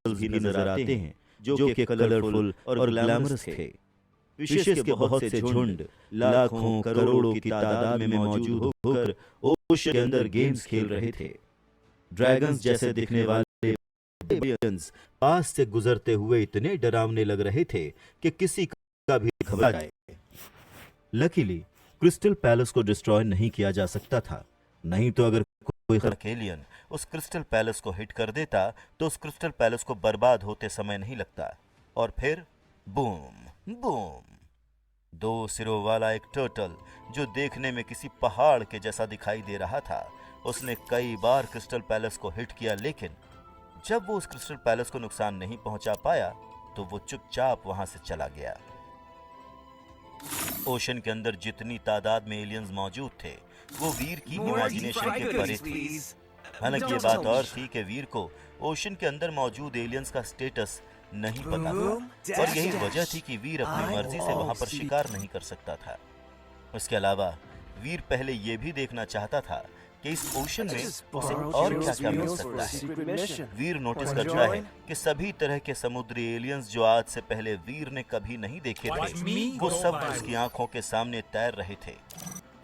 भी नजर आते हैं जो कि कलरफुल और ग्लैमरस थे। फिशेस के बहुत से झुंड लाखों करोड़ों की तादाद में मौजूद होकर ओशन के अंदर गेम्स खेल रहे थे। ड्रैगन्स जैसे दिखने वाले एलियंस पास से गुजरते हुए इतने डरावने लग रहे थे कि किसी का भी घबरा जाए। लकीली क्रिस्टल पैलेस को डिस्ट्रॉय नहीं किया जा सकता था, नहीं तो अगर कोई एलियन उस क्रिस्टल पैलेस को हिट कर देता तो उस क्रिस्टल पैलेस को बर्बाद होते समय नहीं लगता। और फिर बूम बूम, दो सिरों वाला एक टर्टल जो देखने में किसी पहाड़ के जैसा दिखाई दे रहा था, उसने कई बार क्रिस्टल पैलेस को हिट किया, लेकिन जब वो उस क्रिस्टल पैलेस को नुकसान नहीं पहुंचा पाया तो वो चुपचाप वहां से चला गया। ओशन के अंदर जितनी तादाद में एलियंस मौजूद थे वो वीर की इमेजिनेशन के परे थी। हालांकि ये बात और थी कि वीर को ओशन के अंदर मौजूद एलियंस का स्टेटस नहीं पता था, और यही वजह थी कि वीर अपनी मर्जी से वहां पर शिकार नहीं कर सकता था। इसके अलावा वीर पहले यह भी देखना चाहता था कि इस ओशन में उसे और क्या क्या मिल सकता है। वीर नोटिस करता है कि सभी तरह के समुद्री एलियंस जो आज से पहले वीर ने कभी नहीं देखे थे, वो सब उसकी आंखों के सामने तैर रहे थे।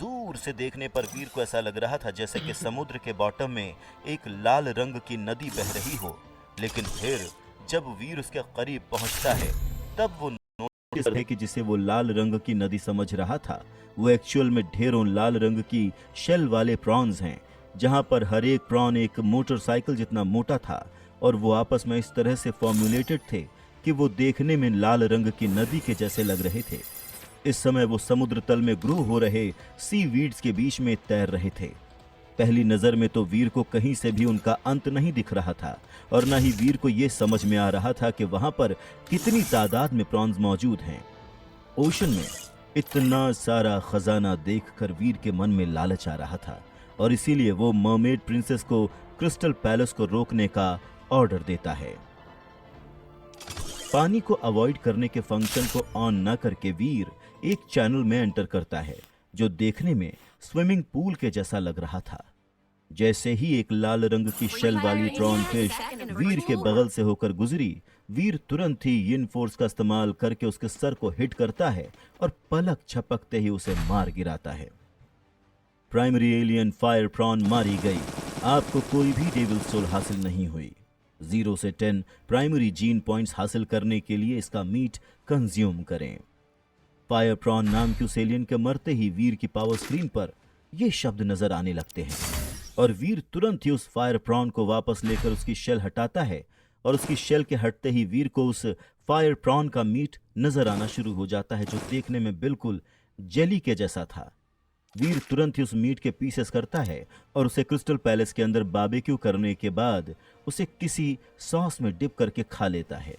दूर से देखने पर वीर को ऐसा लग रहा था जैसे कि समुद्र के बॉटम में एक लाल रंग की नदी बह रही हो, लेकिन फिर जब वीर उसके करीब पहुंचता है तब वो नोटिस है कि जिसे वो लाल रंग की नदी समझ रहा था वो एक्चुअल में ढेरों लाल रंग की शेल वाले प्रॉन्स हैं, जहां पर हर एक प्रॉन एक मोटरसाइकिल जितना मोटा था और वो आपस में इस तरह से फॉर्मुलेटेड थे कि वो देखने में लाल रंग की नदी के जैसे लग रहे थे। इस समय वो समुद्र तल में ग्रो हो रहे सी वीड्स के बीच में तैर रहे थे। पहली नजर में तो वीर को कहीं से भी उनका अंत नहीं दिख रहा था, और न ही वीर को यह समझ में आ रहा था कि वहां पर कितनी तादाद में प्रॉन्स मौजूद हैं। ओशन में इतना सारा खजाना देखकर वीर के मन में लालच आ रहा था, और इसीलिए वो मरमेड प्रिंसेस को क्रिस्टल पैलेस को रोकने का ऑर्डर देता है। पानी को अवॉइड करने के फंक्शन को ऑन न करके वीर एक चैनल में एंटर करता है जो देखने में स्विमिंग पूल के जैसा लग रहा था। जैसे ही एक लाल रंग की शेल वाली प्रॉन फिश वीर के बगल से होकर गुजरी, वीर तुरंत ही यिन फोर्स का इस्तेमाल करके उसके सर को हिट करता है और पलक झपकते ही उसे मार गिराता है। प्राइमरी एलियन फायर प्रॉन मारी गई। आपको कोई भी डेविल सोल हासिल नहीं हुई। 0 से 10 प्राइमरी जीन पॉइंट्स हासिल करने के लिए इसका मीट कंज्यूम करें। फायर प्रॉन नाम की उस एलियन के मरते ही वीर की पावर स्क्रीन पर ये शब्द नजर आने लगते हैं, और वीर तुरंत ही उस फायर प्रॉन को वापस लेकर उसकी शेल हटाता है, और उसकी शेल के हटते ही वीर को उस फायर प्रॉन का मीट नजर आना शुरू हो जाता है जो देखने में बिल्कुल जेली के जैसा था। वीर तुरंत ही उस मीट के पीसेस करता है और उसे क्रिस्टल पैलेस के अंदर बारबेक्यू करने के बाद उसे किसी सॉस में डिप करके खा लेता है।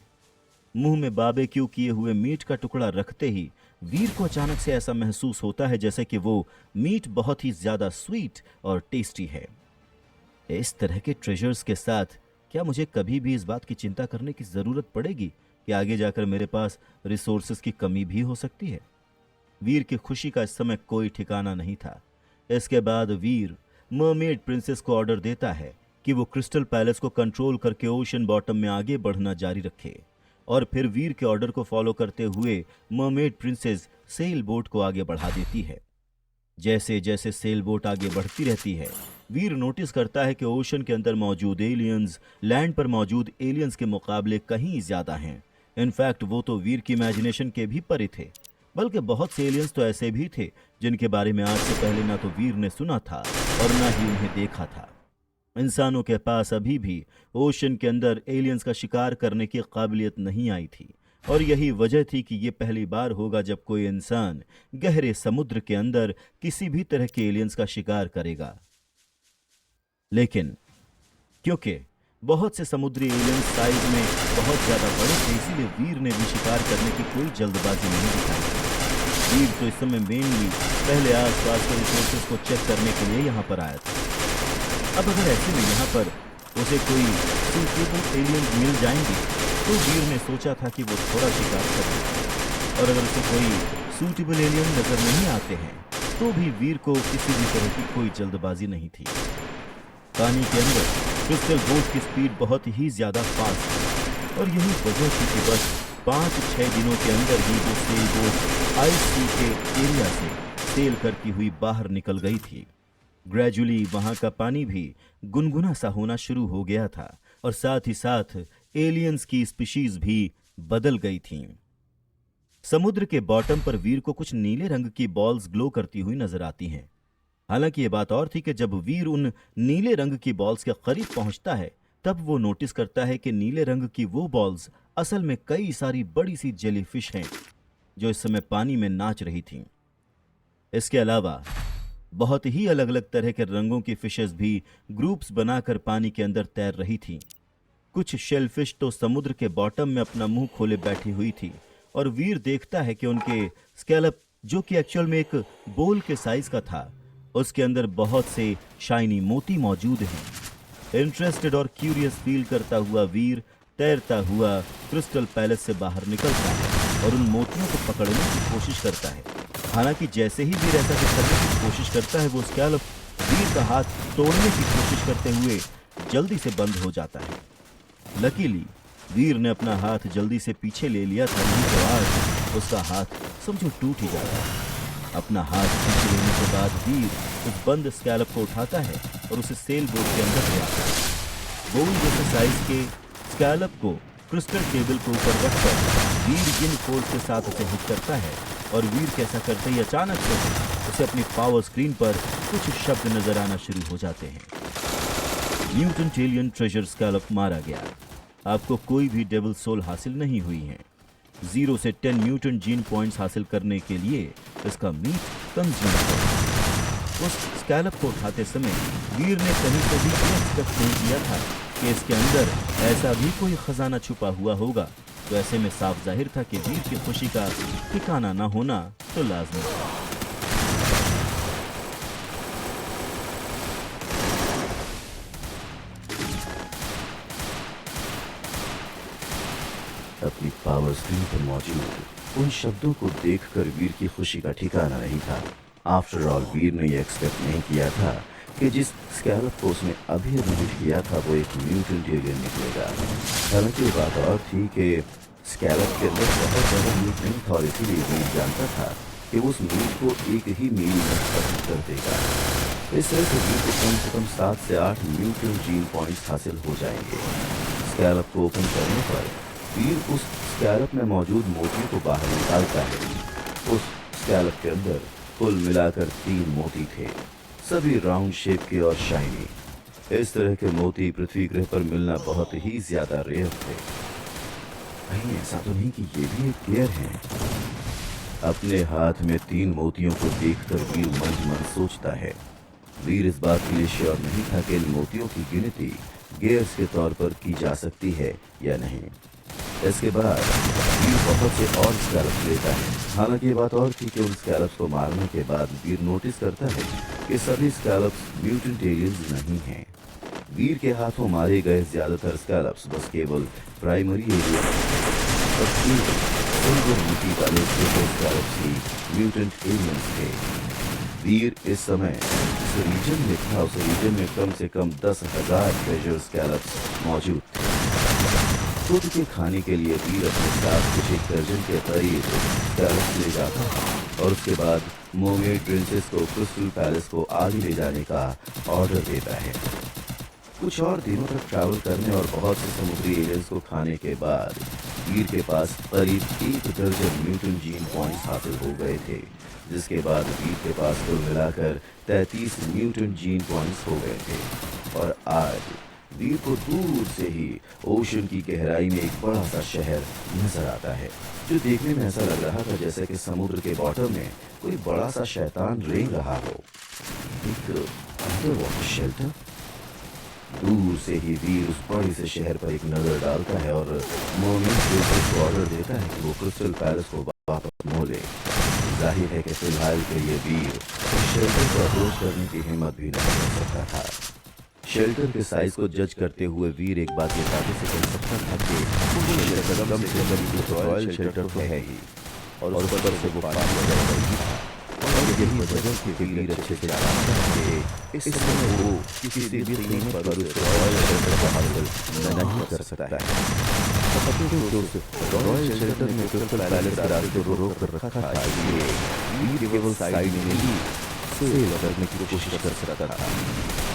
मुंह में बारबेक्यू किए हुए मीट का टुकड़ा रखते ही वीर को अचानक से ऐसा महसूस होता है जैसे कि वो मीट बहुत ही ज्यादा स्वीट और टेस्टी है। इस तरह के ट्रेजर्स के साथ क्या मुझे कभी भी इस बात की चिंता करने की जरूरत पड़ेगी कि आगे जाकर मेरे पास रिसोर्सेस की कमी भी हो सकती है? वीर की खुशी का इस समय कोई ठिकाना नहीं था। इसके बाद वीर मरमेड प्रिंसेस को ऑर्डर देता है कि वो क्रिस्टल पैलेस को कंट्रोल करके ओशन बॉटम में आगे बढ़ना जारी रखे, और फिर वीर के ऑर्डर को फॉलो करते हुए मरमेड प्रिंसेस सेल बोट को आगे बढ़ा देती है। जैसे जैसे सेल बोट आगे बढ़ती रहती है, वीर नोटिस करता है कि ओशन के अंदर मौजूद एलियंस लैंड पर मौजूद एलियंस के मुकाबले कहीं ज्यादा हैं। इनफैक्ट वो तो वीर की इमेजिनेशन के भी परे थे, बल्कि बहुत से एलियंस तो ऐसे भी थे जिनके बारे में आज से पहले ना तो वीर ने सुना था और ना ही उन्हें देखा था। इंसानों के पास अभी भी ओशन के अंदर एलियंस का शिकार करने की काबिलियत नहीं आई थी, और यही वजह थी कि ये पहली बार होगा जब कोई इंसान गहरे समुद्र के अंदर किसी भी तरह के एलियंस का शिकार करेगा। लेकिन क्योंकि बहुत से समुद्री एलियंस साइज में बहुत ज्यादा बड़े थे, इसीलिए वीर ने भी शिकार करने की कोई जल्दबाजी नहीं दिखाई। वीर तो इस समय मेनली पहले आसपास के रिसोर्सेस को चेक करने के लिए यहाँ पर आया था। अब अगर ऐसे में यहाँ पर उसे कोई सूटेबल एलियन मिल जाएंगे तो वीर ने सोचा था कि वो थोड़ा शिकार करे, और अगर उसे कोई सूटेबल एलियन नजर नहीं आते हैं तो भी वीर को किसी भी तरह की कोई जल्दबाजी नहीं थी। पानी के अंदर क्रिस्टल बोट की स्पीड बहुत ही ज्यादा फास्ट थी, और यही वजह थी कि बस 5-6 दिनों के अंदर ही वो सेल बोट आइस सी के एरिया से सेल करती हुई बाहर निकल गई थी। ग्रेजुअली वहां का पानी भी गुनगुना सा होना शुरू हो गया था और साथ ही साथ एलियंस की स्पीशीज भी बदल गई थीं। समुद्र के बॉटम पर वीर को कुछ नीले रंग की बॉल्स ग्लो करती हुई नजर आती हैं। हालांकि ये बात और थी कि जब वीर उन नीले रंग की बॉल्स के करीब पहुंचता है तब वो नोटिस करता है कि नीले रंग की वो बॉल्स असल में कई सारी बड़ी सी जेलीफिश हैं जो इस समय पानी में नाच रही थीं। इसके अलावा बहुत ही अलग अलग तरह के रंगों की फिशेस भी ग्रुप्स बनाकर पानी के अंदर तैर रही थीं। कुछ शेलफिश तो समुद्र के बॉटम में अपना मुंह खोले बैठी हुई थी और वीर देखता है कि उनके स्कैलप, जो कि एक्चुअल में एक बोल के साइज का था, उसके अंदर बहुत से शाइनी मोती मौजूद हैं। इंटरेस्टेड और क्यूरियस फील करता हुआ वीर तैरता हुआ क्रिस्टल पैलेस से बाहर निकलता है और उन मोतियों को पकड़ने की कोशिश करता है। हालांकि जैसे ही वीर ऐसा कुछ करने की कोशिश करता है वो स्कैलप वीर का हाथ तोड़ने की कोशिश करते हुए जल्दी से बंद हो जाता है। लकीली वीर ने अपना हाथ जल्दी से पीछे ले लिया था, नहीं तो आज उसका हाथ समझो टूट ही जाता है। अपना हाथ पीछे लेने के बाद वीर उस बंद स्कैलप को उठाता है और उसे सेल बोट के अंदर ले आता है। बोल जैसे साइज के स्कैलप को क्रिस्टल टेबल के ऊपर रखकर वीर जिन फोर्स के साथ उसे हिट करता है और वीर कैसा करते ही अचानक से उसे अपनी पावर स्क्रीन पर कुछ शब्द नजर आना शुरू हो जाते हैं। म्यूटेंट एलियन ट्रेजर स्कैलप मारा गया। आपको कोई भी डेविल सोल हासिल नहीं हुई है। 0 से 10 म्यूटेंट जीन पॉइंट्स हासिल करने के लिए इसका मीट कंज्यूम करें। उस स्कैलप को उठाते समय वीर ने कहीं से भी एक्सपेक्ट नहीं किया था कि इसके अंदर ऐसा भी कोई खजाना छुपा हुआ होगा, तो ऐसे में साफ जाहिर था कि वीर की खुशी का ठिकाना न होना तो लाजमी था। अपनी पावर स्क्रीन पर मौजूद उन शब्दों को देखकर वीर की खुशी का ठिकाना नहीं था। आफ्टर ऑल वीर ने यह एक्सपेक्ट नहीं किया था कि जिस स्कैलप को उसने अभी विजिट किया था वो एक म्यूटेंट एलियन निकलेगा। हालांकि ये बात और थी कि स्कैलप के अंदर बहुत ज़्यादा म्यूटेंट था और इसीलिए वीर जानता था कि वो उस मीट को एक ही मील में खत्म कर देगा। इस तरह से वीर को कम 7 से 8 म्यूटेंट जीन पॉइंट्स हासिल हो जाएंगे। स्कैलप को ओपन करने पर वीर उस स्कैलप में मौजूद मोती को बाहर निकालता है। उस स्कैलप के अंदर कुल मिलाकर 3 मोती थे, सभी राउंड शेप के और शाइनी। इस तरह के मोती पृथ्वी ग्रह पर मिलना बहुत ही ज्यादा रेयर थे। कहीं ऐसा तो नहीं कि ये भी एक गियर है? अपने हाथ में 3 मोतियों को देखकर वीर मन ही मन सोचता है। वीर इस बात के लिए श्योर नहीं था कि इन मोतियों की गिनती गियर्स के तौर पर की जा सकती है या नहीं। इसके बाद वीर बहुत से और स्कैलप्स लेता है। हालांकि ये बात और थी कि उन स्कैलप्स को मारने के बाद वीर नोटिस करता है कि सभी स्कैलप्स म्यूटेंट एलियंस नहीं हैं। वीर के हाथों मारे गए ज्यादातर स्कैलप्स बस केवल प्राइमरी एलियन और सिल्वर मोती वाले स्कैलप्स ही म्यूटेंट एलियंस थे। वीर इस समय इस रीजन में था, उस रीजन में कम से कम 10,000 ट्रेजर स्कैलप्स मौजूद थे। खुद के खाने के लिए वीर अपने साथ कुछ 1 दर्जन के करीब स्कैलप्स ले जाता है और उसके बाद मोमेड प्रिंसेस को क्रिस्टल पैलेस को आगे ले जाने का ऑर्डर देता है। कुछ और दिनों तक ट्रैवल करने और बहुत से समुद्री एलियंस को खाने के बाद वीर के पास करीब 1 दर्जन म्यूटेंट जीन पॉइंट्स हासिल हो गए थे, जिसके बाद वीर के पास कुल मिलाकर 33 म्यूटेंट जीन पॉइंट्स हो गए थे। और आज वीर को दूर से ही ओशन की गहराई में एक बड़ा सा शहर नजर आता है, जो देखने में ऐसा लग रहा था जैसे कि समुद्र के बॉटम में कोई बड़ा सा शैतान रेंग रहा हो। एक अंडरवाटर शेल्टर। दूर से ही वीर उस बड़े से शहर पर एक नजर डालता है और मोमेंट को ऑर्डर देता है कि वो क्रिस्टल पैलेस को वापस मोह ले। जाहिर है कि फिलहाल के लिए वीर शेल्टर को अप्रोच करने की हिम्मत भी नहीं कर सकता था। शेल्टर के साइज को जज करते हुए वीर एक बात ये दावे से कह सकता था कि शेल्टर कम से कम रॉयल शेल्टर तो है ही, और उस पर से वो पानी वगैरह नहीं था। और यही वजह थी कि वीर अच्छे से जानता है कि इस समय वो किसी भी कीमत पर उस रॉयल शेल्टर को हासिल नहीं कर सकता है। तो उस रॉयल शेल्टर ने क्रिस्टल पैलेस के रास्ते को रोक कर रखा था, इसलिए वीर केवल साइड में ही सेल करने की कोशिश कर सकता था।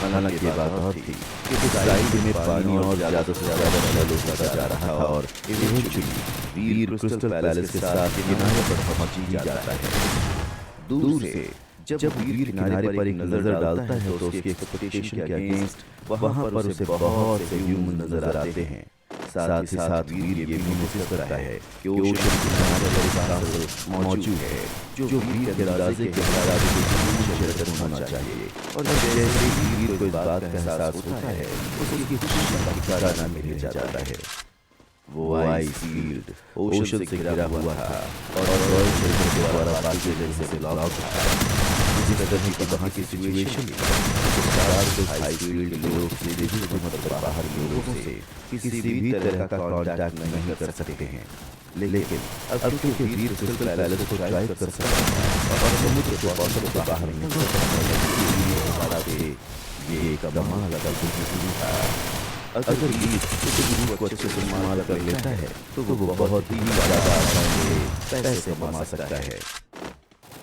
हालांकि ये बात और थी कि साइड में पानी और ज्यादा से ज्यादा शैलो होता जा रहा था और इवेंचुअली वीर क्रिस्टल पैलेस के साथ किनारे पर पहुंच ही जाता है। दूर से जब वीर किनारे पर एक नजर डालता है तो उसकी एक्सपेक्टेशन के अगेंस्ट वहां पर उसे बहुत से ह्यूमन नजर आते हैं। साथ ही साथ वीर ये भी महसूस करता है कि ओशन किनारे पर एक कांसल मौजूद है जो वीर के अंदाजे के मुताबिक ह्यूमन शेल्टर होना चाहिए। और जैसे ही वीर को इस बात का एहसास होता है उसकी खुशी का ठिकाना मिल जाता है। वो आइस फील्ड ओशन से घिरा हुआ था और रॉयल शेल्टर के द्वारा बाकी जगह से ब्लॉक था। इसी तरह की वहाँ की सिचुएशन हाई फील्ड लोग सीधे पर बाहर के लोगों से किसी भी तरह का कांटेक्ट नहीं कर सकते हैं। लेकिन अब क्योंकि वीर क्रिस्टल पैलेस को ट्राई कर सकता है और समुद्र के बॉर्डर से बाहर निकल सकता है, ये एक कमाल का गुरु था। अगर वीर इस गुरु को अच्छे से इस्तेमाल कर लेता है तो वो बहुत ही ज्यादा आसानी से पैसे कमा सकता है।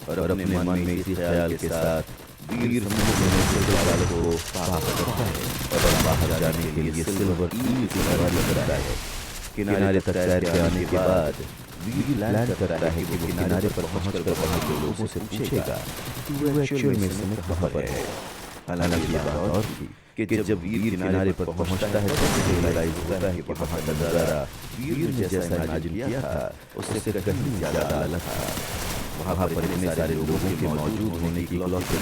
और अपने मन में इसी ख्याल के साथ वीर समुद्र में क्रिस्टल पैलेस को पार करता है और बाहर जाने के लिए सिल्वर ईल की तरह लगता है। किनारे तक तैर के आने के बाद वीर लैंड करता है कि वो किनारे पर पहुंचकर वहां के लोगों से पूछेगा कि वो एक्चुअल में समय कहाँ पर है। हालांकि ये बात और थी कि जब वीर किनारे पर पहुंचता है तो उसे रियलाइज होता है कि वहां का नजारा वीर ने जैसा इमेजिन किया था उससे कहीं ज्यादा अलग था। वहाँ पर इतने सारे लोगों के मौजूद होने की वजह से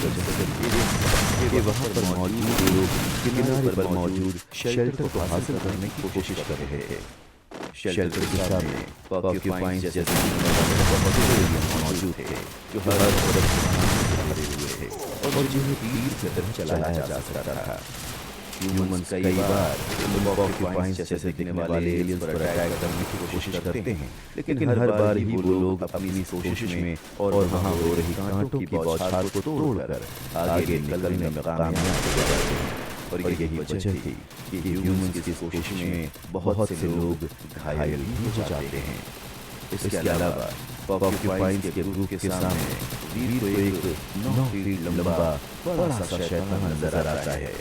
वहाँ पर मौजूद लोग किनारे पर मौजूद शेल्टर को हासिल करने की कोशिश कर रहे थे। शेल्टर के सामने पॉक्यूपाइन जैसे बहुत से एलियन मौजूद थे जो हर तरफ से भरे हुए थे और जिन्हें तीर की तरह चलाया जा सकता था। ह्यूमंस कई बार इन पॉक्यूपाइन जैसे दिखने वाले एलियंस पर अटैक करने की कोशिश करते हैं, लेकिन हर बार ही वो लोग अपनी कोशिश में और वहाँ हो रही कांटों की बौछार को तोड़कर आगे निकलने में कामयाब हो जाते हैं। और यही वजह थी कि ह्यूमंस की कोशिश में बहुत से लोग घायल भी हो जाते हैं। इसके अलावा पॉक्यूपाइन के ग्रुप के सामने वीर को एक 9 फीट लंबा बड़ा सा शैतान नजर आता है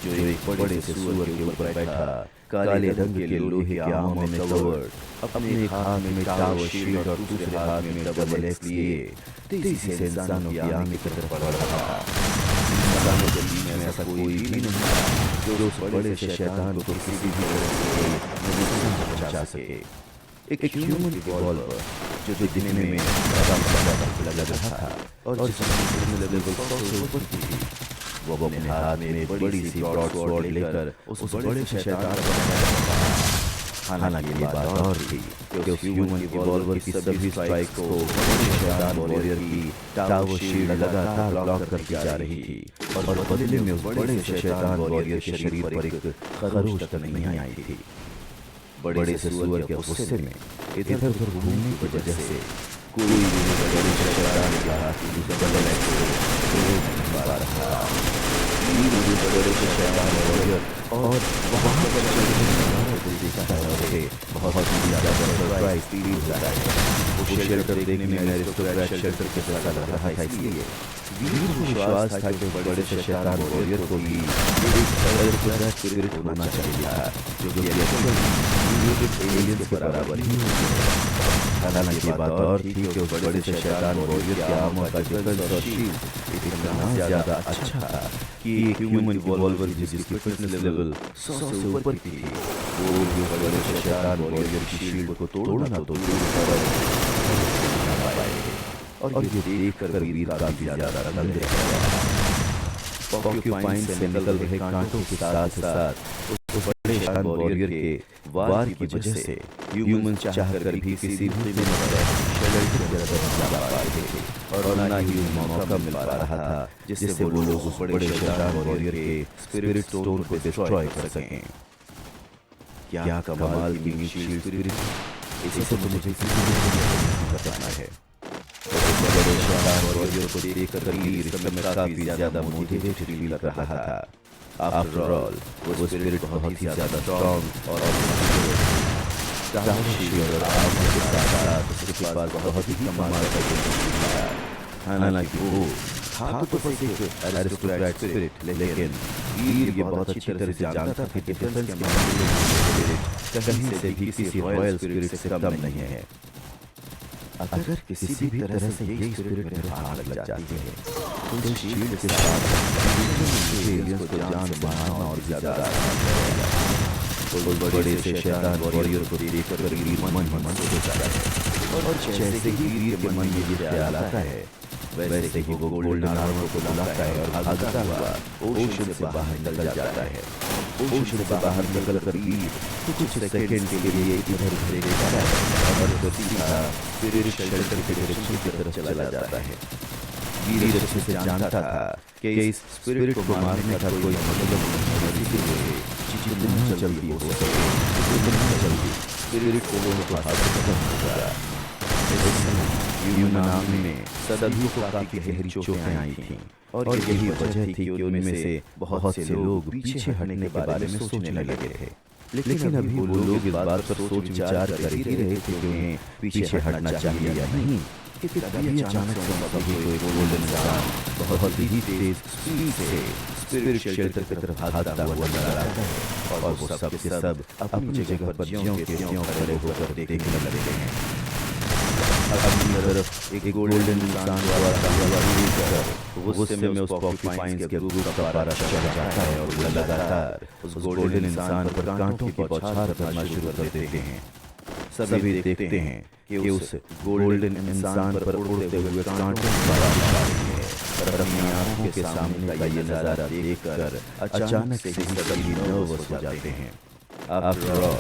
जो एक बड़े से सुअर के ऊपर बैठा काले रंग के लोहे के आर्मर में कवर्ड अपने एक हाथ में टावर शील्ड और दूसरे हाथ में डबल एक्स लिए तेजी से इंसानों की आर्मी की तरफ बढ़ रहा था। इंसानों के बीच में ऐसा कोई भी नहीं था जो उस बड़े से शैतान को किसी भी तरह से नुकसान पहुंचा सके। एक ह्यूमन रिवॉल्वर जो दिखने में लग रहा था और जिसमें लेवल 100 से ऊपर थी, वो अपने हाथ में एक बड़ी सी ब्रॉडस्वॉर्ड लेकर उस बड़े से शैतान पर लगा था। हालांकि ये बात और थी कि उस ह्यूमन रिवॉल्वर की सभी स्ट्राइक्स को शैतान वॉरियर की टावर शील्ड लगातार ब्लॉक करती जा रही थी और बदले में उस बड़े से शैतान वॉरियर के शरीर पर एक खरोच तक नहीं आई थी। बड़े से सुअर के गुस्से में इधर उधर घूमने की वजह से कोई भी बड़े से शैतान के हाथ की डबल एक्स को रोक नहीं पा रहा। बड़े से शैतान वॉरियर और वहाँ पर देखा है बहुत ही ज्यादा सरप्राइज फील होता है। वो शेल्टर देखने में एरिस्टोक्रेट शेल्टर के साथ लग रहा था, इसलिए वीर को विश्वास था कि बड़े से शैतान वॉरियर को भी एक एरिस्टोक्रेट स्पिरिट होना चाहिए था जो कि एलियंस के बराबर ही होती। हालांकि ये बात और थी कि उस बड़े से शैतान वॉरियर के आर्मर का डिफेंस और शील्ड इतना ज्यादा अच्छा था कि एक ह्यूमन रिवॉल्वर जिसकी फिटनेस लेवल 100 से ऊपर की थी, वो बड़े से शैतान वॉरियर की शील्ड को तोड़ना तो दूर पर और ये देखकर वीर काफी ज्यादा तंग रह गया। पॉक्यूपाइन से निकल रहे कांटों के साथ साथ उस बड़े शैतान वॉरियर के वार की वजह से ह्यूमन चाहकर भी किसी भी और ना ही मौका मिल पा रहा था जिससे वो लोग उस बड़े शैतान वॉरियर के स्पिरिट स्टोन को डिस्ट्रॉय कर सकें। क्या कमाल की शील्ड स्पिरिट, इसी से मुझे बताना है। बड़े शैतान वॉरियर को देखकर वीर इस समय काफी ज्यादा मोटिवेटेड फील कर रहा था। आफ्टर ऑल वो स्पिरिट बहुत ही ज्यादा स्ट्रांग और स्टारशील्ड और आर्मर के साथ उसके पास बहुत ही कमाल का टेक्नोलॉजी था। हालांकि वो था तो बस एक एरिस्टोक्रेट स्पिरिट, लेकिन वीर ये बहुत अच्छी तरह से जानता था कि डिफेंस के मामले में स्पिरिट कहीं से भी किसी रॉयल स्पिरिट से कम नहीं है। अगर किसी भी तरह से ये स्पिरिट मेरे हाथ लग जाती है तो शील्ड के साथ एलियंस को जान से मारना और ज्यादा आसान रहेगा। तो बड़े से शैतान वॉरियर को देखकर वीर मन हो जाता है और जैसे ही वीर के मन में ये ख्याल आता है वैसे ही वो गोल्डन आर्मर को बुलाता है और भागता हुआ ओशन से बाहर निकल जाता है। ओशन से बाहर निकल कर वीर कुछ सेकंड के लिए इधर उधर देखता है और सीधा स्पिरिट शेल्टर के डायरेक्शन की तरफ चला जाता है। वीर अच्छे से जानता था कि इस स्पिरिट को मारने का कोई मतलब नहीं है, इसलिए जितना जल्दी हो सके उतना जल्दी स्पिरिट को हाथ से खत्म होगा। यूनान में सभी को काफी गहरी चोटें आई थीं और यही वजह थी कि उनमें से बहुत से लोग पीछे हटने के बारे में सोचने लगे थे। लेकिन अभी वो लोग इस बात पर सोच विचार कर ही रहे थे कि उन्हें पीछे हटना चाहिए या नहीं कि तभी अचानक सभी को एक गोल्डन इंसान बहुत ही तेज स्पीड से स्पिरिट शेल्टर की तरफ भागता हुआ नजर आता है और वो सब के सब अपनी जगह पर ज्यों के त्यों खड़े होकर देखने लगते हैं। अपनी तरफ एक गोल्डन इंसान गुस्से में उस पॉर्क्यूपाइन के ग्रुप का पारा चढ़ जाता है और वो लगातार उस गोल्डन इंसान पर कांटों की बौछार करना शुरू कर देते हैं। सभी देखते हैं कि उस गोल्डन इंसान पर उड़ते हुए कांटों की बारिश आ रही है और अपनी आंखों के सामने का ये नजारा देखकर अचानक से ही सभी नर्वस हो जाते हैं। आफ्टर ऑल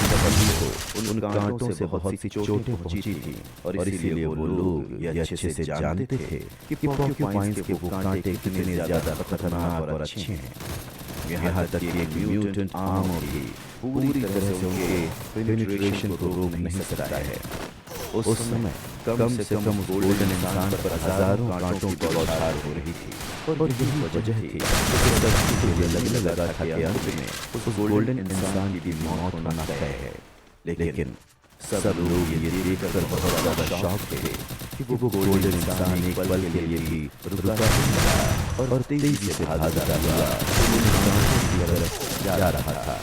सभी को उन कांटों से बहुत सी चोटें पहुंची थी और इसीलिए वो लोग ये अच्छे से जानते थे कि पॉर्क्यूपाइन्स के वो कांटे कितने ज्यादा खतरनाक और अच्छे हैं। यहाँ तक कि एक म्यूटेंट आर्मर भी पूरी तरह से उनके पेनिट्रेशन को रोक नहीं सकता है। उस समय कम से कम उस गोल्डन इंसान पर हजारों कांटों की बौछार हो रही थी और यही वजह थी कि लगने लगा था कि अंत में उस गोल्डन इंसान की मौत होना तय है। लेकिन सब लोग ये देखकर बहुत ज्यादा शॉक थे कि वो गोल्डन इंसान एक पल के लिए भी रुका नहीं था और तेजी से भागता हुआ की तरफ जा रहा था।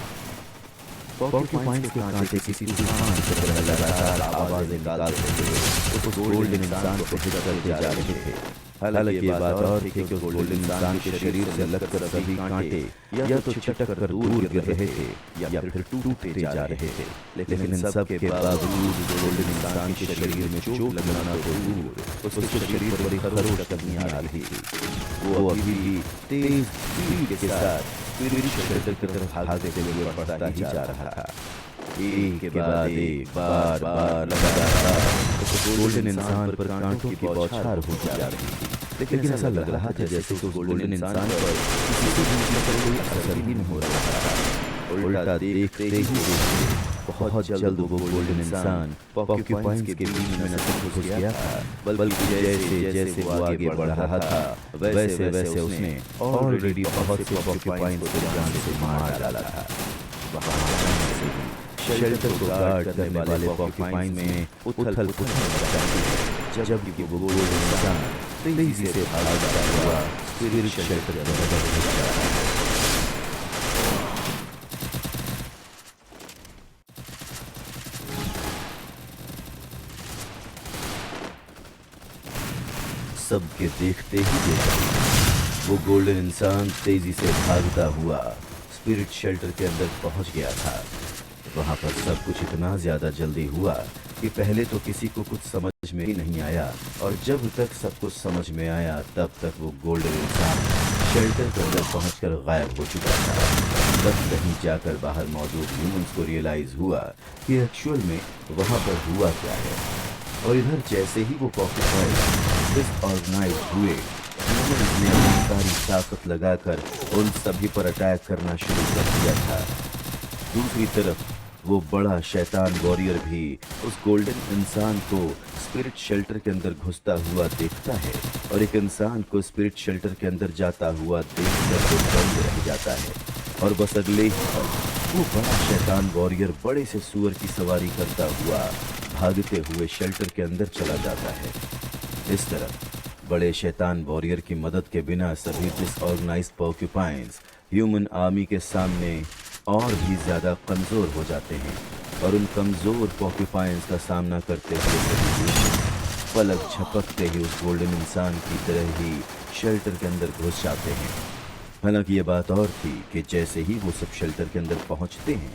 पॉर्क्यूपाइन के कांटे किसी तूफान की तरह लगातार आवाजें निकालते हुए उस गोल्डन इंसान को हिचकते जा रहे थे। हालांकि ये बात और थी कि उस गोल्डन इंसान के शरीर से लगकर सभी कांटे या तो छिटक कर दूर गिर रहे थे या फिर टूटते जा रहे थे। लेकिन इन सब के बावजूद गोल्डन इंसान के शरीर में चोट लगना तो दूर उसके शरीर पर एक खरोच तक नहीं आ रही थी। वो अभी भी तेज स्पीड के साथ स्पिरिट शेल्टर की तरफ भागते हुए बढ़ता ही जा रहा था। एक के बाद एक बार बार लगातार उस गोल्डन इंसान पर कांटों की बौछार होती जा रही थी। लेकिन ऐसा लग रहा था जैसे उस गोल्डन इंसान पर किसी भी तरह कोई असर ही नहीं हो रहा था। उल्टा देखते ही बहुत जल्द वो गोल्डन इंसान पॉर्क्यूपाइन के बीच में न घुस गया था, बल्कि जैसे जैसे वो आगे बढ़ रहा था वैसे वैसे उसने ऑलरेडी बहुत से पॉर्क्यूपाइन को जान से मार डाला था। शेल्टर को गार्ड करने वाले पॉर्क्यूपाइन में उथल पुथल मच जाती है जबकि वो गोल्डन इंसान तेजी से भागता हुआ स्पिरिट शेल्टर के अंदर घुस जाता है। सबके देखते ही देखते वो गोल्डन इंसान तेजी से भागता हुआ स्पिरिट शेल्टर के अंदर पहुंच गया था। वहां पर सब कुछ इतना ज्यादा जल्दी हुआ कि पहले तो किसी को कुछ समझ में ही नहीं आया और जब तक सब कुछ समझ में आया तब तक वो गोल्डन इंसान शेल्टर के अंदर पहुंचकर गायब हो चुका था। तब कहीं जाकर बाहर मौजूद ह्यूमंस को रियलाइज हुआ कि एक्चुअल में वहां पर हुआ क्या है। और इधर जैसे ही वो पॉर्क्यूपाइन डिसऑर्गेनाइज हुए, ह्यूमंस ने अपनी सारी ताकत लगाकर उन सभी पर अटैक करना शुरू कर दिया था। दूसरी तरफ वो बड़ा शैतान वॉरियर भी उस गोल्डन इंसान को स्पिरिट शेल्टर के अंदर घुसता हुआ देखता है और एक इंसान को स्पिरिट शेल्टर के अंदर जाता हुआ देखकर वो दंग रह जाता है और बस अगले ही वो बड़ा शैतान वॉरियर बड़े से सुअर की सवारी करता हुआ भागते हुए शेल्टर के अंदर चला जाता है। इस तरह बड़े शैतान वॉरियर की मदद के बिना सभी डिसऑर्गेनाइज्ड पोर्क्यूपाइंस ह्यूमन आर्मी के सामने और भी ज्यादा कमजोर हो जाते हैं और उन कमजोर पोर्क्यूपाइंस का सामना करते हुए सभी पलक झपकते ही उस गोल्डन इंसान की तरह ही शेल्टर के अंदर घुस जाते हैं। हालांकि ये बात और थी कि जैसे ही वो सब शेल्टर के अंदर पहुंचते हैं,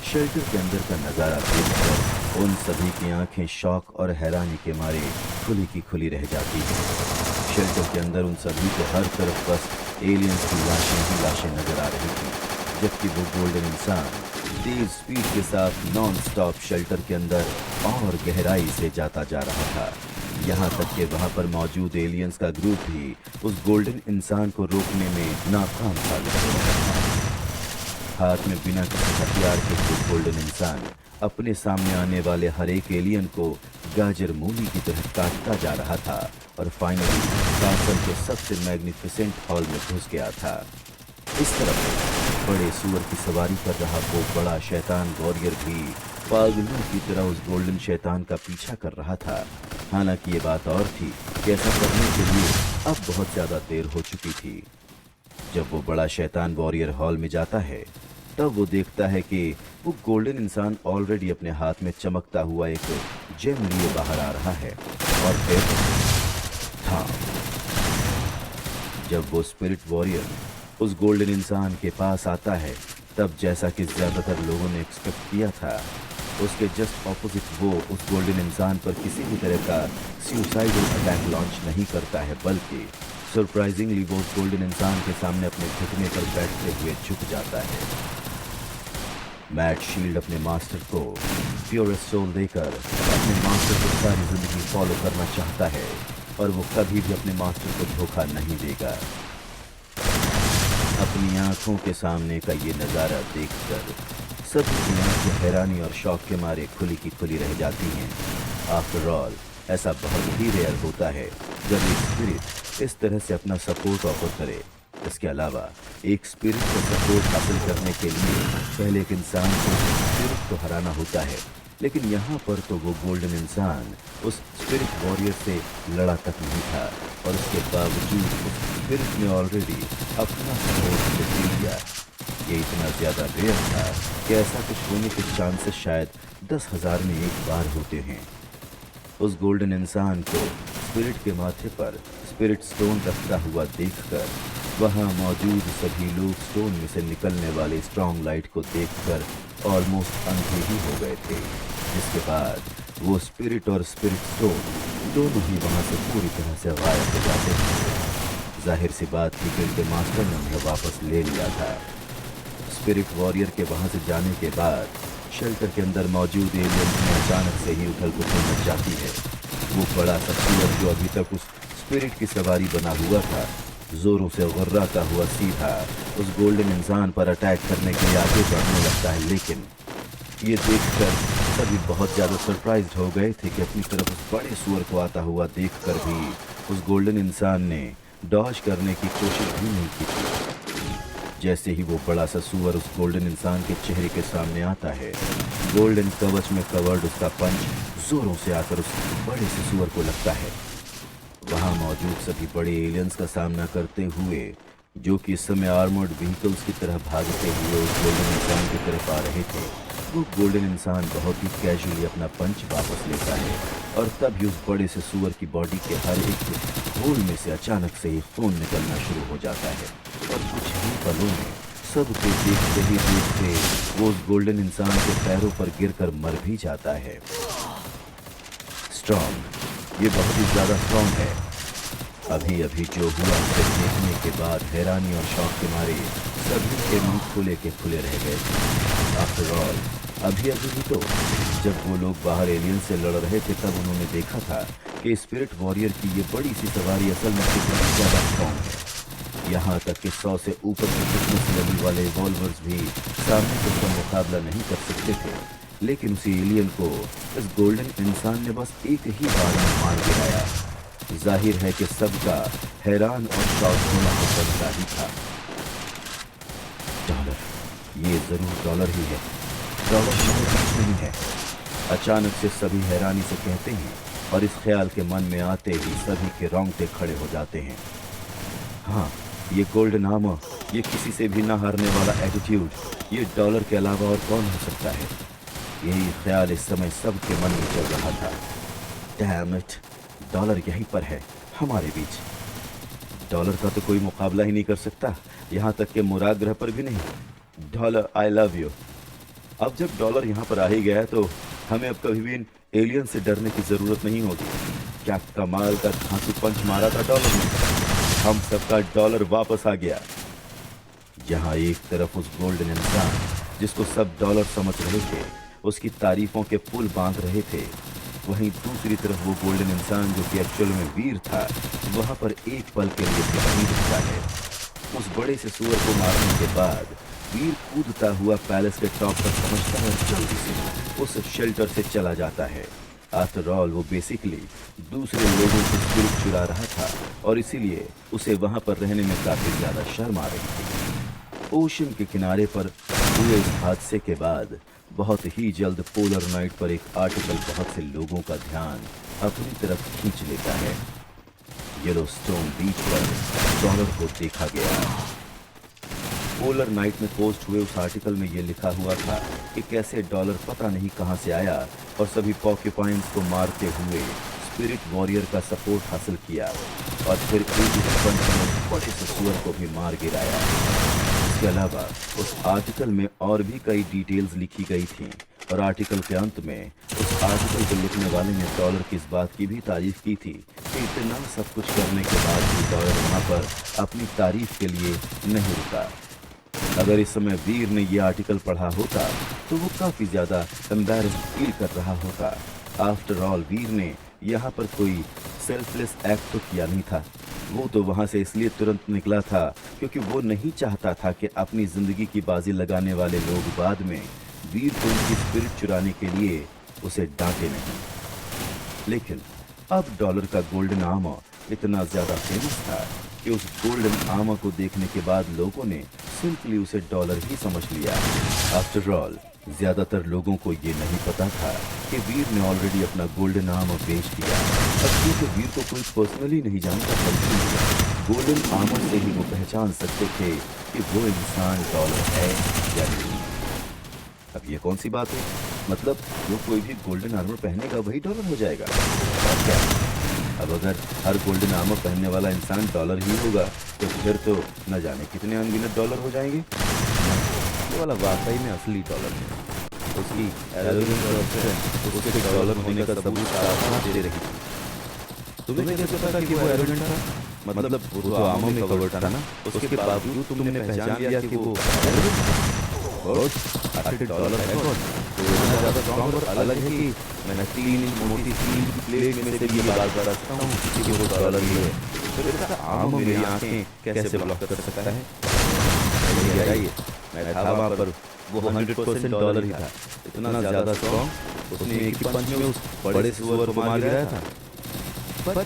शेल्टर के अंदर का नजारा देखकर उन सभी की आंखें शौक और हैरानी के मारे खुली की खुली रह जाती हैं। शेल्टर के अंदर उन सभी को हर तरफ बस एलियंस की लाशें ही लाशें नजर आ रही थी, जबकि वो गोल्डन इंसान तेज स्पीड के साथ नॉन स्टॉप शेल्टर के अंदर और गहराई से जाता जा रहा था। यहाँ तक कि वहाँ पर मौजूद एलियंस का ग्रुप भी उस गोल्डन इंसान को रोकने में नाकाम साबित हो रहा था। हाथ में बिना किसी हथियार के वो गोल्डन इंसान अपने सामने आने वाले हर एक एलियन को गाजर मूली की तरह काटता जा रहा था और फाइनली कासल के सबसे मैग्निफिसेंट हॉल में घुस गया था। इस तरफ बड़े सुअर की सवारी कर रहा वो बड़ा शैतान वॉरियर भी पागलों की तरह उस गोल्डन शैतान का पीछा कर रहा था। हालांकि ये बात और थी कि ऐसा करने के लिए अब बहुत ज्यादा देर हो चुकी थी। जब वो बड़ा शैतान वॉरियर हॉल में जाता है, तब वो देखता है कि वो गोल्डन इंसान ऑलरेडी अपने हाथ में चमकता हुआ एक जेम लिए बाहर आ रहा है। और फिर हाँ, जब वो स्पिरिट वॉरियर उस गोल्डन इंसान के पास आता है, तब जैसा कि ज्यादातर लोगों ने एक्सपेक्ट किया था, उसके जस्ट ऑपोजिट वो उस गोल्डन इंसान पर किसी भी तरह का सुसाइडल अटैक लॉन्च नहीं करता है, बल्कि सरप्राइजिंगली वो उस गोल्डन इंसान के सामने अपने घुटने पर बैठते हुए झुक जाता है। मैट शील्ड अपने मास्टर को प्योरेस्ट सोल देकर अपने मास्टर को सारी जिंदगी फॉलो करना चाहता है और वो कभी भी अपने मास्टर को धोखा नहीं देगा। अपनी आंखों के सामने का ये नज़ारा देखकर सभी की आंखें हैरानी और शौक के मारे खुली की खुली रह जाती हैं। आफ्टर ऑल ऐसा बहुत ही रेयर होता है जब एक स्पिरिट इस तरह से अपना सपोर्ट ऑफर करे। इसके अलावा एक स्पिरिट का सपोर्ट हासिल करने के लिए पहले एक इंसान को स्पिरिट को हराना होता है, लेकिन यहाँ पर तो वो गोल्डन इंसान उस स्पिरिट वॉरियर से लड़ा तक नहीं था और उसके बावजूद उस स्पिरिट ने ऑलरेडी अपना सपोर्ट दे दिया। ये इतना ज्यादा रेयर था कि ऐसा कुछ होने के चांसेस शायद 10,000 में एक बार होते हैं। उस गोल्डन इंसान को स्पिरिट के माथे पर स्पिरिट स्टोन रखता हुआ देखकर वहां मौजूद सभी लोग स्टोन में से निकलने वाले स्ट्रॉन्ग लाइट को देखकर ऑलमोस्ट अंधे ही हो गए थे, जिसके बाद वो स्पिरिट और स्पिरिट स्टोन दोनों ही वहां से पूरी तरह से गायब हो जाते थे। जाहिर सी बात थी कि उनके मास्टर ने उन्हें वापस ले लिया था। स्पिरिट वॉरियर के वहां से जाने के बाद शेल्टर के अंदर मौजूद एलियंस में अचानक से ही उथल पुथल मच जाती है। वो बड़ा सा सुअर जो अभी तक उस स्पिरिट की सवारी बना हुआ था, जोरों से गुर्राता हुआ सीधा उस गोल्डन इंसान पर अटैक करने के लिए आगे बढ़ने लगता है। लेकिन ये देखकर सभी बहुत ज्यादा सरप्राइज्ड हो गए थे कि अपनी तरफ उस बड़े सुअर को आता हुआ देखकर भी उस गोल्डन इंसान ने डॉज करने की कोशिश भी नहीं की थी। जैसे ही वो बड़ा सा सुअर उस गोल्डन इंसान के चेहरे के सामने आता है, गोल्डन कवच में कवर्ड उसका पंच जोरों से आकर उस बड़े से सुअर को लगता है। वहां मौजूद सभी बड़े एलियंस का सामना करते हुए, जो कि इस समय आर्मर्ड व्हीकल्स की तरह भागते हुए उस गोल्डन इंसान की तरफ आ रहे थे, वो गोल्डन इंसान बहुत ही कैजुअली अपना पंच वापस लेता है और तभी उस बड़े से सुअर की बॉडी के हर एक होल में से अचानक से ही खून निकलना शुरू हो जाता है और कुछ ही पलों में सबके देखते ही देखते वो उस गोल्डन इंसान के पैरों पर गिरकर मर भी जाता है। स्ट्रॉन्ग, ये बहुत ही ज्यादा स्ट्रॉन्ग है। अभी अभी जो हुआ उसे देखने के बाद हैरानी और शौक के मारे सभी के मुंह खुले के खुले रह गए थे। आफ्टर ऑल अभी अभी भी तो जब वो लोग बाहर एलियन से लड़ रहे थे, तब उन्होंने देखा था कि स्पिरिट वॉरियर की ये बड़ी सी सवारी असल में कितनी ज्यादा स्ट्रॉन्ग है। यहाँ तक कि 100 से ऊपर के फिटनेस लेवल वाले वॉल्वर्स भी सामने से उसका मुकाबला नहीं कर सकते थे, लेकिन उसी एलियन को इस गोल्डन इंसान ने बस एक ही बार में मार गिराया। जाहिर है कि सबका हैरान और शॉक होना तो बनता ही था। ये जरूर डॉलर ही है। डॉलर हमारे बीच नहीं है। अचानक से सभी हैरानी से कहते हैं और इस ख्याल के मन में आते ही सभी के रोंगटे खड़े हो जाते हैं। हाँ, ये गोल्डन आर्मर, ये किसी से भी ना हारने वाला एटीट्यूड, ये डॉलर के अलावा और कौन हो सकता है? यही ख्याल इस समय सबके मन में चल रहा था। डैम इट, डॉलर यहीं पर है हमारे बीच। डॉलर का तो कोई मुकाबला ही नहीं कर सकता, यहाँ तक कि मुराद ग्रह पर भी नहीं। Dollar, I love you. अब जब डॉलर यहाँ पर आ ही गया तो हमें अब कभी भी इन एलियन से डरने की जरूरत नहीं होगी। क्या कमाल का धांसू पंच मारा था डॉलर ने। हम सबका डॉलर वापस आ गया। जहाँ एक तरफ उस गोल्डन इंसान जिसको सब डॉलर समझ रहे थे उसकी तारीफों के पुल बांध रहे थे, वहीं दूसरी तरफ वो गोल्डन इंसान जो कि एक्चुअल में वीर था, वहां पर एक पल के लिए भी नहीं दिखता है। उस बड़े से सूअर को मारने के बाद वीर कूदता हुआ पैलेस के टॉप पर पहुंचता है और जल्दी से उस शेल्टर से चला जाता है। आफ्टर ऑल वो बेसिकली दूसरे लोगों की स्पिरिट चुरा रहा था और इसीलिए उसे वहां पर रहने में काफी ज्यादा शर्म आ रही थी। ओशन के किनारे पर हुए इस हादसे के बाद बहुत ही जल्द पोलर नाइट पर एक आर्टिकल बहुत से लोगों का ध्यान अपनी तरफ खींच लेता है। येलोस्टोन बीच पर डॉलर को देखा गया। पोलर नाइट में पोस्ट हुए उस आर्टिकल में यह लिखा हुआ था कि कैसे डॉलर पता नहीं कहां से आया और सभी पॉक्यूपाइंस को मारते हुए स्पिरिट वॉरियर का सपोर्ट हासिल किया और फिर एक पंच में बड़े से सूअर को भी मार गिराया। इसके अलावा उस आर्टिकल में और भी कई डिटेल्स लिखी गई थी और आर्टिकल के अंत में उस आर्टिकल को लिखने वाले ने डॉलर की इस बात की भी तारीफ की थी कि इतना सब कुछ करने के बाद भी डॉलर वहां पर अपनी तारीफ के लिए नहीं रुका। अगर इस समय वीर ने यह आर्टिकल पढ़ा होता तो वो काफी ज्यादा एम्बैरेस्ड फील कर रहा होता। आफ्टर ऑल वीर ने यहाँ पर कोई सेल्फलेस एक्ट तो किया नहीं था। वो तो वहां से इसलिए तुरंत निकला था क्योंकि वो नहीं चाहता था कि अपनी जिंदगी की बाजी लगाने वाले लोग बाद में वीर को उनकी स्पिरिट चुराने के लिए उसे डांटे नहीं। लेकिन अब डॉलर का गोल्डन आर्मर इतना ज्यादा फेमस था कि उस गोल्डन आर्मर को देखने के बाद लोगों ने सिंपली उसे डॉलर ही समझ लिया। आफ्टर ऑल ज्यादातर लोगों को ये नहीं पता था कि वीर ने ऑलरेडी अपना गोल्डन आर्मर बेच दिया। अब क्योंकि वीर को कोई पर्सनली नहीं जानता था, गोल्डन आर्मर से ही वो पहचान सकते थे कि वो इंसान डॉलर है या नहीं। अब ये कौन सी बात है? मतलब जो कोई भी गोल्डन आर्मर पहनेगा वही डॉलर हो जाएगा और क्या? अब अगर हर गोल्डन आर्मर पहनने वाला इंसान डॉलर ही होगा तो फिर तो न जाने कितने अनगिनत डॉलर हो जाएंगे। ये वाला वाकई में असली डॉलर है। उसकी एरोगेंस और स्ट्रेंथ उसके डॉलर होने का सबूत साफ दे रही थी। तुम्हें कैसे पता कि वो एरोगेंट था? मतलब वो तो आर्मर में कवर्ड था ना, उसके बावजूद तुमने पहचान लिया कि वो डॉलर है। तो इतना ज्यादा स्ट्रॉन्ग और अलग है कि मैं 3 इंच मोटी स्टील की प्लेट में से ये बात कर सकता हूँ कि वो डॉलर ही है। फिर इसका आर्मर मेरी आंखें कैसे ब्लॉक कर सकता है? आइए, मैं था वहाँ पर, वो 100% डॉलर ही था। इतना ज्यादा स्ट्रॉन्ग, उसने एक ही पंच में उस बड़े सूअर को मार गिराया था। पर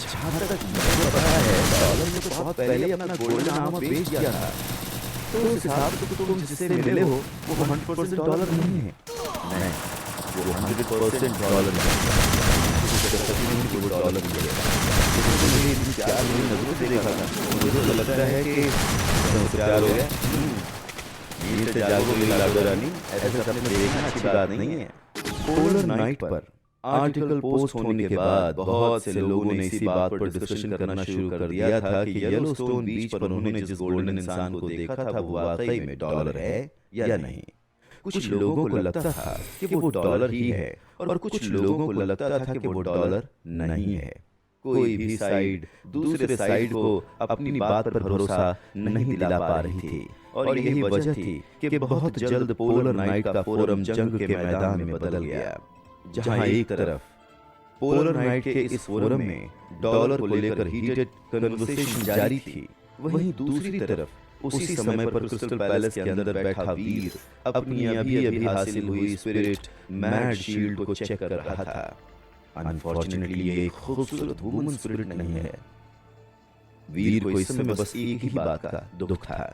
जहाँ तक मुझे पता है डॉलर ने तो बहुत पहले अपना गोल्डन आर्मर बेच दिया था। तो उस हिसाब से तुम जिससे मिले हो वो 100% डॉलर नहीं है। नहीं, वो 100% डॉलर नहीं है। वो डॉलर नहीं है। प्यार मेरी नजरों से देखा था, मुझे लगता है कि प्यार हो गया। नींद से जागो मेरी लाडो रानी, ऐसे सपने देखना अच्छी बात नहीं है। पोलर नाइट पर आर्टिकल पोस्ट होने के बाद बहुत से लोगों ने इसी बात पर डिस्कशन करना शुरू कर दिया था कि येलोस्टोन बीच पर उन्होंने जिस गोल्डन इंसान को देखा था वो वाकई में डॉलर है या नहीं। कुछ लोगों को लगता था कि वो डॉलर ही है और कुछ लोगों को लगता था कि वो डॉलर नहीं है। कोई भी साइड दूसरे साइड को अपनी बात पर भरोसा नहीं दिला पा रही थी और यही वजह थी कि बहुत जल्द पोलर नाइट का फोरम जंग के मैदान में बदल गया। जहां एक तरफ पोलर नाइट के इस फोरम में डॉलर को लेकर हीटेड कन्वर्सेशन जारी थी, वहीं दूसरी तरफ उसी समय पर क्रिस्टल पैलेस के अंदर बैठा वीर अपनी अभी हासिल हुई स्पिरिट मैड शील्ड को चेक कर रहा था। अनफॉर्चुनेटली ये एक खूबसूरत वुमन स्पिरिट नहीं है। वीर को इस समय बस एक ही बात का दुख था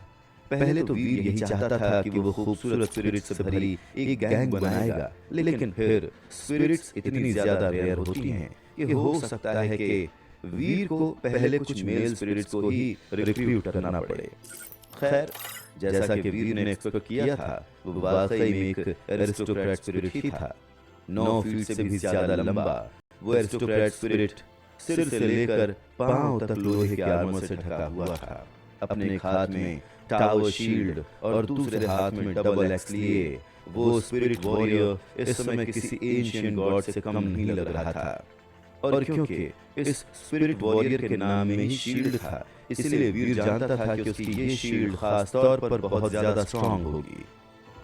पहले तो वीर यही चाहता था कि वो खूबसूरत स्पिरिट्स से भरी एक गैंग बनाएगा, लेकिन फिर स्पिरिट्स इतनी ज्यादा रेयर होती हैं कि हो सकता है कि वीर को पहले कुछ मेल स्पिरिट्स को ही रिक्रूट करना पड़े। खैर, जैसा कि वीर ने एक्सपेक्ट किया था, वो वाकई में एक एरिस्टोक्रेट स्पिरिट ही था। 9 फीट से भी ज्यादा लंबा वो एरिस्टोक्रेट स्पिरिट सिर से लेकर पांव तक लोहे के आर्मर से ढका हुआ था। अपने एक हाथ में टावर शील्ड और दूसरे हाथ में डबल एक्स लिए वो स्पिरिट वॉरियर इस समय किसी एंशिएंट गॉड से कम नहीं लग रहा था। और क्योंकि इस स्पिरिट वॉरियर के नाम में ही शील्ड था, इसलिए वीर जानता था कि उसकी ये शील्ड खास तौर पर बहुत ज्यादा स्ट्रांग होगी।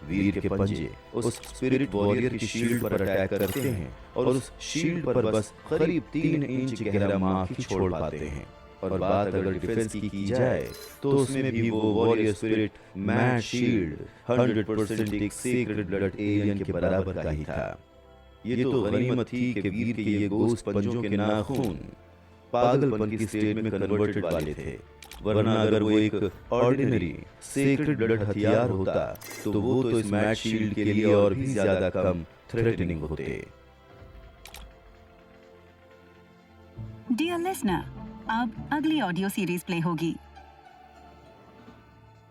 वीर के पंजे उस स्पिरिट वॉरियर की शील्ड पर अटैक करते हैं और उस शील्ड पर बस करीब 3 इंच गहरा मार्क ही छोड़ पाते हैं। और बात अगर डिफेंस की जाए तो उसमें भी वो वॉरियर स्पिरिट मैट शील्ड 100% एक सीक्रेट ब्लड एलियन के बराबर का ही था। ये तो गनीमत थी कि वीर के ये गोश्त पंजों के नाखून पागलपन की स्टेट में कन्वर्टेड वाले थे, वरना अगर वो एक ऑर्डिनरी सीक्रेट ब्लड हथियार होता तो वो तो इस मैट शील्ड के लिए और भी ज्यादा कम थ्रेटनिंग होते। डियर लिसनर, अब अगली ऑडियो सीरीज प्ले होगी।